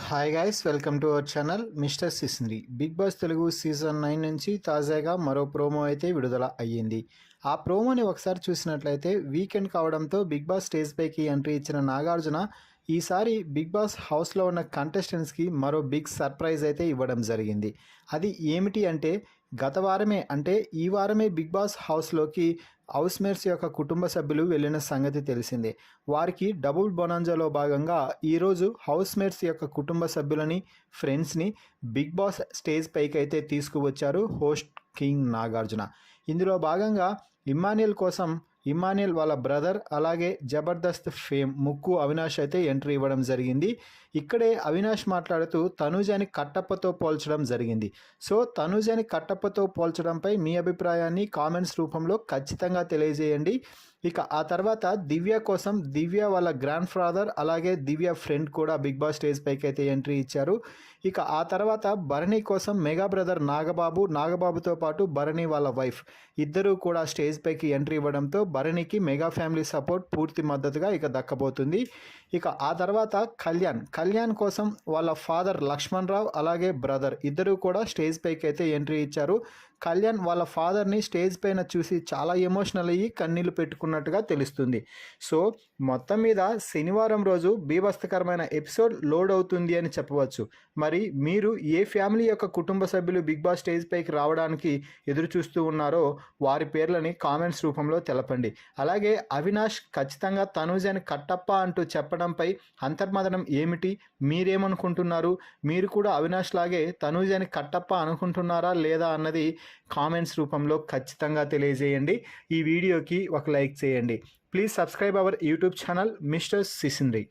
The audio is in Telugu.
Hi guys, welcome to our channel mister Sisindri. Big boss Telugu season 9 నుంచి తాజాగా మరో ప్రోమో అయితే విడుదల అయ్యింది. ఆ ప్రోమోని ఒకసారి చూసినట్లయితే వీకెండ్ కావడంతో బిగ్ బాస్ స్టేజ్ పైకి ఎంట్రీ ఇచ్చిన నాగార్జున ఈసారి బిగ్ బాస్ హౌస్లో ఉన్న కంటెస్టెంట్స్కి మరో బిగ్ సర్ప్రైజ్ అయితే ఇవ్వడం జరిగింది. అది ఏమిటి అంటే గత వారమే అంటే ఈ వారమే బిగ్ బాస్ హౌస్లోకి హౌస్మేట్స్ యొక్క కుటుంబ సభ్యులు వెళ్ళిన సంగతి తెలిసిందే. వారికి డబుల్ బొనాంజాలో భాగంగా ఈరోజు హౌస్మేట్స్ యొక్క కుటుంబ సభ్యులని, ఫ్రెండ్స్ని బిగ్ బాస్ స్టేజ్ పైకి అయితే తీసుకువచ్చారు హోస్ట్ కింగ్ నాగార్జున. ఇందులో భాగంగా ఇమ్మాన్యుయల్ వాళ్ళ బ్రదర్, అలాగే జబర్దస్త్ ఫేమ్ ముక్కు అవినాష్ అయితే ఎంట్రీ ఇవ్వడం జరిగింది. ఇక్కడే అవినాష్ మాట్లాడుతూ తనూజని కట్టప్పతో పోల్చడం జరిగింది. సో తనూజని కట్టప్పతో పోల్చడంపై మీ అభిప్రాయాన్ని కామెంట్స్ రూపంలో ఖచ్చితంగా తెలియజేయండి. ఇక ఆ తర్వాత దివ్య కోసం దివ్య వాళ్ళ గ్రాండ్ ఫాదర్ అలాగే దివ్య ఫ్రెండ్ కూడా బిగ్ బాస్ స్టేజ్ పైకి అయితే ఎంట్రీ ఇచ్చారు. ఇక ఆ తర్వాత భరణి కోసం మెగా బ్రదర్ నాగబాబుతో పాటు భరణి వాళ్ళ వైఫ్ ఇద్దరూ కూడా స్టేజ్ పైకి ఎంట్రీ ఇవ్వడంతో భరణికి మెగా ఫ్యామిలీ సపోర్ట్ పూర్తి మద్దతుగా ఇక దక్కబోతుంది. ఇక ఆ తర్వాత కళ్యాణ్ కోసం వాళ్ళ ఫాదర్ లక్ష్మణ్ రావు అలాగే బ్రదర్ ఇద్దరూ కూడా స్టేజ్ పైకి అయితే ఎంట్రీ ఇచ్చారు. కళ్యాణ్ వాళ్ళ ఫాదర్ని స్టేజ్ పైన చూసి చాలా ఎమోషనల్ అయ్యి కన్నీళ్లు పెట్టుకున్నట్టుగా తెలుస్తుంది. సో మొత్తం మీద శనివారం రోజు బీభత్సకరమైన ఎపిసోడ్ లోడ్ అవుతుంది అని చెప్పవచ్చు. మరి మీరు ఏ ఫ్యామిలీ యొక్క కుటుంబ సభ్యులు బిగ్ బాస్ స్టేజ్ పైకి రావడానికి ఎదురు చూస్తూ ఉన్నారో వారి పేర్లని కామెంట్స్ రూపంలో తెలపండి. అలాగే అవినాష్ ఖచ్చితంగా తనూజని కట్టప్ప అంటూ చెప్పడంపై అంతర్మదనం ఏమిటి, మీరేమనుకుంటున్నారు? మీరు కూడా అవినాష్ లాగే తనూజని కట్టప్ప అనుకుంటున్నారా లేదా అన్నది కామెంట్స్ రూపంలో ఖచ్చితంగా తెలియజేయండి. ఈ వీడియోకి ఒక లైక్ చేయండి. Please subscribe our YouTube channel mister సిసింద్రి.